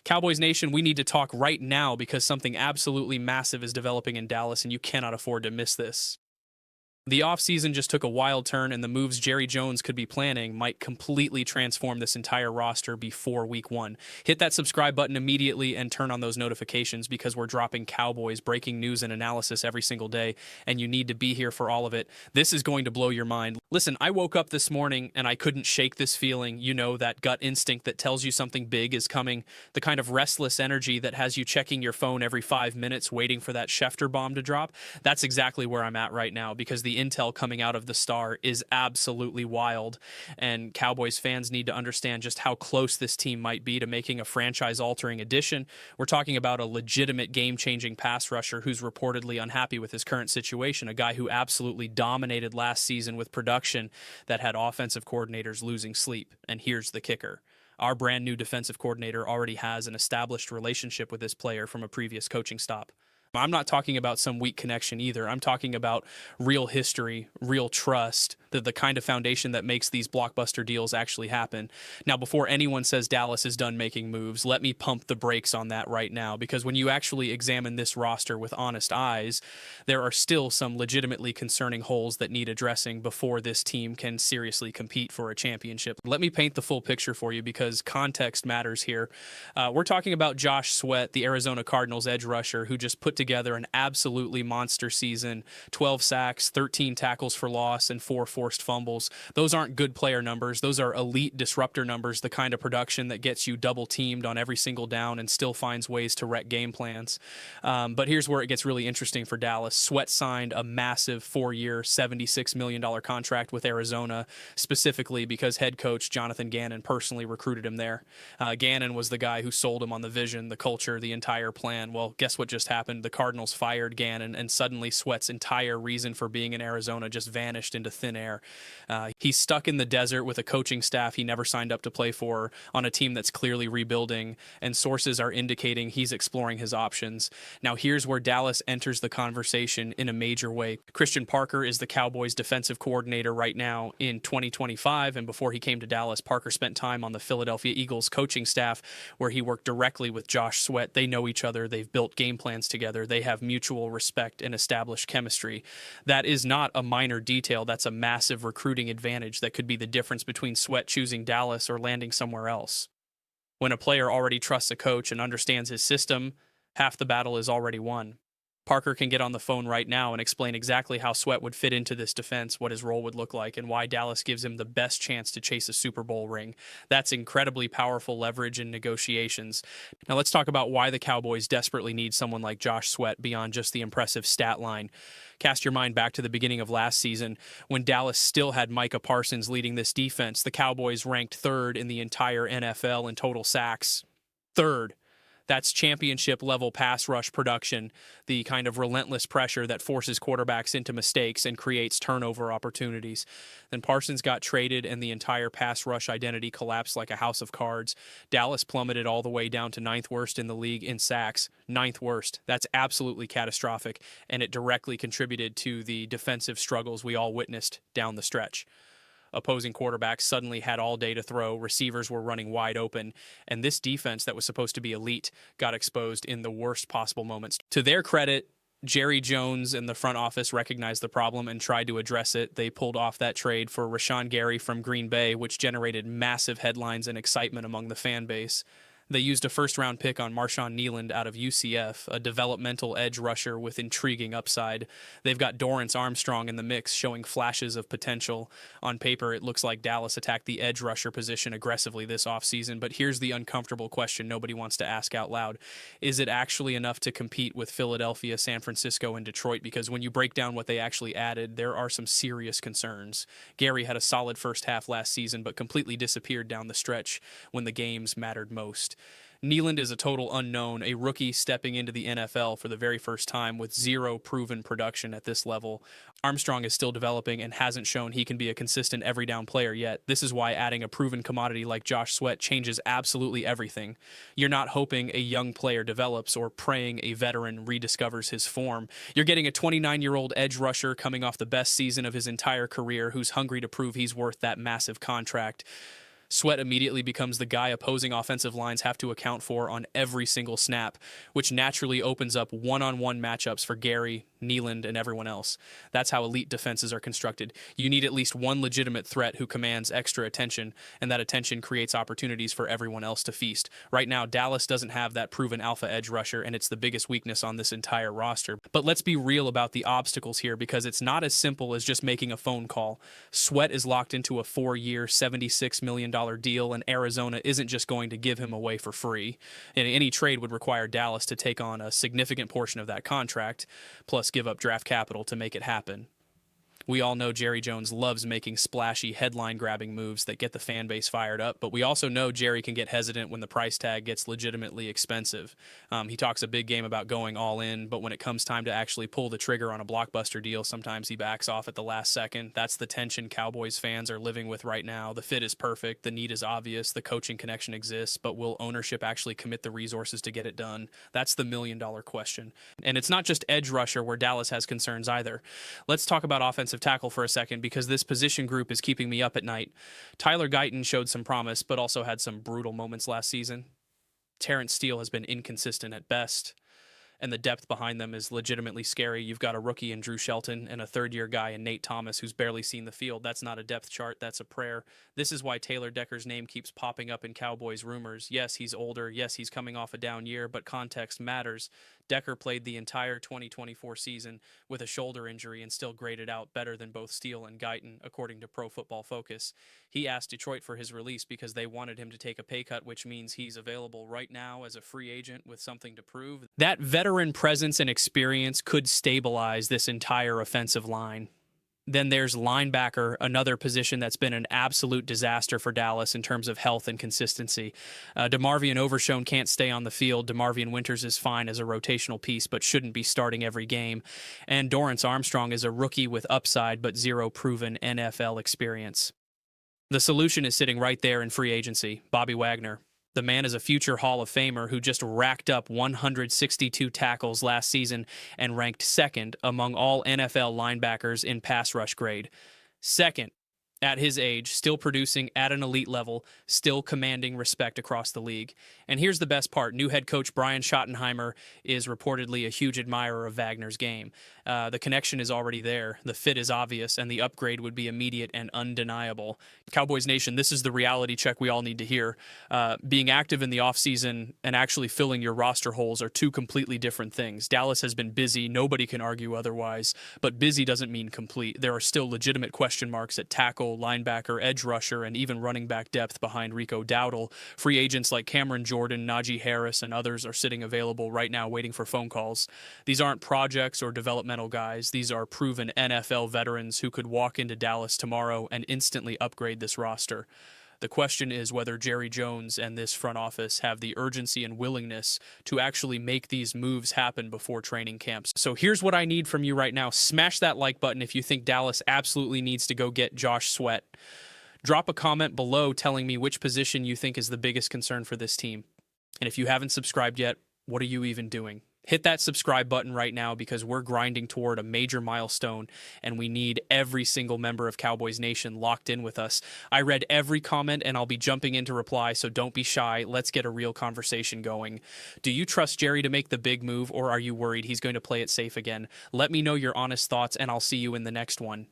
Cowboys Nation, we need to talk right now because something absolutely massive is developing in Dallas, and you cannot afford to miss this. The offseason just took a wild turn, and the moves Jerry Jones could be planning might completely transform this entire roster before week 1. Hit that subscribe button immediately and turn on those notifications because we're dropping Cowboys breaking news and analysis every single day, and you need to be here for all of it. This is going to blow your mind. Listen, I woke up this morning and I couldn't shake this feeling, that gut instinct that tells you something big is coming, the kind of restless energy that has you checking your phone every 5 minutes waiting for that Schefter bomb to drop. That's exactly where I'm at right now because the intel coming out of the Star is absolutely wild, and Cowboys fans need to understand just how close this team might be to making a franchise-altering addition. We're talking about a legitimate game-changing pass rusher who's reportedly unhappy with his current situation, a guy who absolutely dominated last season with production that had offensive coordinators losing sleep. And here's the kicker. Our brand new defensive coordinator already has an established relationship with this player from a previous coaching stop. I'm not talking about some weak connection either. I'm talking about real history, real trust, the kind of foundation that makes these blockbuster deals actually happen. Now, before anyone says Dallas is done making moves, let me pump the brakes on that right now, because when you actually examine this roster with honest eyes, there are still some legitimately concerning holes that need addressing before this team can seriously compete for a championship. Let me paint the full picture for you because context matters here. We're talking about Josh Sweat, the Arizona Cardinals edge rusher, who just put together an absolutely monster season, 12 sacks, 13 tackles for loss, and 4 forced fumbles. Those aren't good player numbers. Those are elite disruptor numbers, the kind of production that gets you double teamed on every single down and still finds ways to wreck game plans. But here's where it gets really interesting for Dallas. Sweat signed a massive 4-year, $76 million contract with Arizona, specifically because head coach Jonathan Gannon personally recruited him there. Gannon was the guy who sold him on the vision, the culture, the entire plan. Well, guess what just happened? The Cardinals fired Gannon, and suddenly Sweat's entire reason for being in Arizona just vanished into thin air. He's stuck in the desert with a coaching staff he never signed up to play for, on a team that's clearly rebuilding, and sources are indicating he's exploring his options. Now, here's where Dallas enters the conversation in a major way. Christian Parker is the Cowboys defensive coordinator right now in 2025, and before he came to Dallas, Parker spent time on the Philadelphia Eagles coaching staff where he worked directly with Josh Sweat. They know each other. They've built game plans together. They have mutual respect and established chemistry. That is not a minor detail. That's a massive recruiting advantage that could be the difference between Sweat choosing Dallas or landing somewhere else. When a player already trusts a coach and understands his system, half the battle is already won. Parker can get on the phone right now and explain exactly how Sweat would fit into this defense, what his role would look like, and why Dallas gives him the best chance to chase a Super Bowl ring. That's incredibly powerful leverage in negotiations. Now let's talk about why the Cowboys desperately need someone like Josh Sweat beyond just the impressive stat line. Cast your mind back to the beginning of last season when Dallas still had Micah Parsons leading this defense. The Cowboys ranked 3rd in the entire NFL in total sacks. 3rd. That's championship-level pass rush production, the kind of relentless pressure that forces quarterbacks into mistakes and creates turnover opportunities. Then Parsons got traded, and the entire pass rush identity collapsed like a house of cards. Dallas plummeted all the way down to 9th worst in the league in sacks. 9th worst. That's absolutely catastrophic, and it directly contributed to the defensive struggles we all witnessed down the stretch. Opposing quarterbacks suddenly had all day to throw, receivers were running wide open, and this defense that was supposed to be elite got exposed in the worst possible moments. To their credit, Jerry Jones and the front office recognized the problem and tried to address it. They pulled off that trade for Rashawn Gary from Green Bay, which generated massive headlines and excitement among the fan base. They used a first-round pick on Marshawn Kneeland out of UCF, a developmental edge rusher with intriguing upside. They've got Dorrance Armstrong in the mix, showing flashes of potential. On paper, it looks like Dallas attacked the edge rusher position aggressively this offseason, but here's the uncomfortable question nobody wants to ask out loud. Is it actually enough to compete with Philadelphia, San Francisco, and Detroit? Because when you break down what they actually added, there are some serious concerns. Gary had a solid first half last season, but completely disappeared down the stretch when the games mattered most. Kneeland is a total unknown, a rookie stepping into the NFL for the very first time with 0 proven production at this level. Armstrong is still developing and hasn't shown he can be a consistent every down player yet. This is why adding a proven commodity like Josh Sweat changes absolutely everything. You're not hoping a young player develops or praying a veteran rediscovers his form. You're getting a 29-year-old edge rusher coming off the best season of his entire career who's hungry to prove he's worth that massive contract. Sweat immediately becomes the guy opposing offensive lines have to account for on every single snap, which naturally opens up one-on-one matchups for Gary, Nealand, and everyone else. That's how elite defenses are constructed. You need at least one legitimate threat who commands extra attention, and that attention creates opportunities for everyone else to feast. Right now, Dallas doesn't have that proven alpha edge rusher, and it's the biggest weakness on this entire roster. But let's be real about the obstacles here, because it's not as simple as just making a phone call. Sweat is locked into a 4-year, $76 million deal, and Arizona isn't just going to give him away for free. And any trade would require Dallas to take on a significant portion of that contract, plus give up draft capital to make it happen. We all know Jerry Jones loves making splashy, headline-grabbing moves that get the fan base fired up, but we also know Jerry can get hesitant when the price tag gets legitimately expensive. He talks a big game about going all in, but when it comes time to actually pull the trigger on a blockbuster deal, sometimes he backs off at the last second. That's the tension Cowboys fans are living with right now. The fit is perfect, the need is obvious, the coaching connection exists, but will ownership actually commit the resources to get it done? That's the million-dollar question. And it's not just edge rusher where Dallas has concerns either. Let's talk about offensive tackle for a second, because this position group is keeping me up at night. Tyler Guyton showed some promise, but also had some brutal moments last season. Terrence Steele has been inconsistent at best, and the depth behind them is legitimately scary. You've got a rookie in Drew Shelton and a third-year guy in Nate Thomas who's barely seen the field. That's not a depth chart, that's a prayer. This is why Taylor Decker's name keeps popping up in Cowboys rumors. Yes, he's older. Yes, he's coming off a down year, but context matters. Decker played the entire 2024 season with a shoulder injury and still graded out better than both Steele and Guyton, according to Pro Football Focus. He asked Detroit for his release because they wanted him to take a pay cut, which means he's available right now as a free agent with something to prove. That veteran presence and experience could stabilize this entire offensive line. Then there's linebacker, another position that's been an absolute disaster for Dallas in terms of health and consistency. DeMarvion Overshown can't stay on the field. DeMarvion Winters is fine as a rotational piece, but shouldn't be starting every game. And Dorrance Armstrong is a rookie with upside, but zero proven NFL experience. The solution is sitting right there in free agency, Bobby Wagner. The man is a future Hall of Famer who just racked up 162 tackles last season and ranked second among all NFL linebackers in pass rush grade. Second, at his age, still producing at an elite level, still commanding respect across the league. And here's the best part. New head coach Brian Schottenheimer is reportedly a huge admirer of Wagner's game. The connection is already there, the fit is obvious, and the upgrade would be immediate and undeniable. Cowboys Nation, this is the reality check we all need to hear. Being active in the offseason and actually filling your roster holes are two completely different things. Dallas has been busy, nobody can argue otherwise, but busy doesn't mean complete. There are still legitimate question marks at tackle, linebacker, edge rusher, and even running back depth behind Rico Dowdle. Free agents like Cameron Jordan, Najee Harris, and others are sitting available right now waiting for phone calls. These aren't projects or developmental guys. These are proven NFL veterans who could walk into Dallas tomorrow and instantly upgrade this roster. The question is whether Jerry Jones and this front office have the urgency and willingness to actually make these moves happen before training camps. So here's what I need from you right now. Smash that like button if you think Dallas absolutely needs to go get Josh Sweat. Drop a comment below telling me which position you think is the biggest concern for this team. And if you haven't subscribed yet, what are you even doing? Hit that subscribe button right now, because we're grinding toward a major milestone and we need every single member of Cowboys Nation locked in with us. I read every comment and I'll be jumping in to reply, so don't be shy. Let's get a real conversation going. Do you trust Jerry to make the big move, or are you worried he's going to play it safe again? Let me know your honest thoughts and I'll see you in the next one.